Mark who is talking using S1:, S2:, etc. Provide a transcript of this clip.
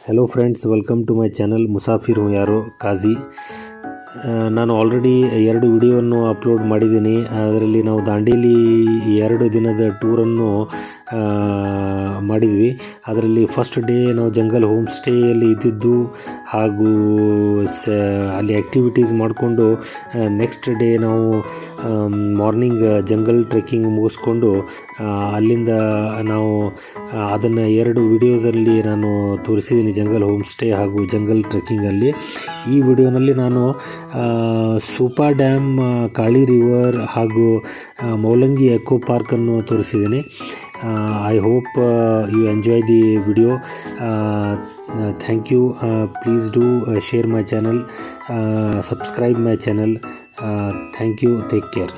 S1: Hello friends, welcome to my channel मुसाफिर हूँ यारो काजी। ನಾನು ಆಲ್ರೆಡಿ 2 ವಿಡಿಯೋವನ್ನು ಅಪ್ಲೋಡ್ ಮಾಡಿದ್ದೀನಿ. ಅದರಲ್ಲಿ ನಾವು ದಾಂಡೇಲಿ 2 ದಿನದ ಟೂರನ್ನು ಮಾಡಿದ್ವಿ. ಅದರಲ್ಲಿ ಫಸ್ಟ್ ಡೇ ನಾವು ಜಂಗಲ್ ಹೋಮ್ ಸ್ಟೇಯಲ್ಲಿ ಇದ್ದಿದ್ದು ಹಾಗೂ ಅಲ್ಲಿ ಆ್ಯಕ್ಟಿವಿಟೀಸ್ ಮಾಡಿಕೊಂಡು ನೆಕ್ಸ್ಟ್ ಡೇ ನಾವು ಮಾರ್ನಿಂಗ್ ಜಂಗಲ್ ಟ್ರೆಕ್ಕಿಂಗ್ ಮುಗಿಸ್ಕೊಂಡು ಅಲ್ಲಿಂದ ನಾವು ಅದನ್ನು 2 ವಿಡಿಯೋಸಲ್ಲಿ ನಾನು ತೋರಿಸಿದ್ದೀನಿ, ಜಂಗಲ್ ಹೋಮ್ ಸ್ಟೇ ಹಾಗೂ ಜಂಗಲ್ ಟ್ರೆಕ್ಕಿಂಗಲ್ಲಿ. ಈ ವಿಡಿಯೋನಲ್ಲಿ ನಾನು ಸೂಪಾ ಡ್ಯಾಮ್, ಕಾಳಿ ರಿವರ್ ಹಾಗೂ ಮೌಲಂಗಿ ಎಕೋ ಪಾರ್ಕನ್ನು ತೋರಿಸಿದ್ದೀನಿ. I hope you enjoy the video. Thank you. Please do share my channel, subscribe my channel. Thank you. Take care.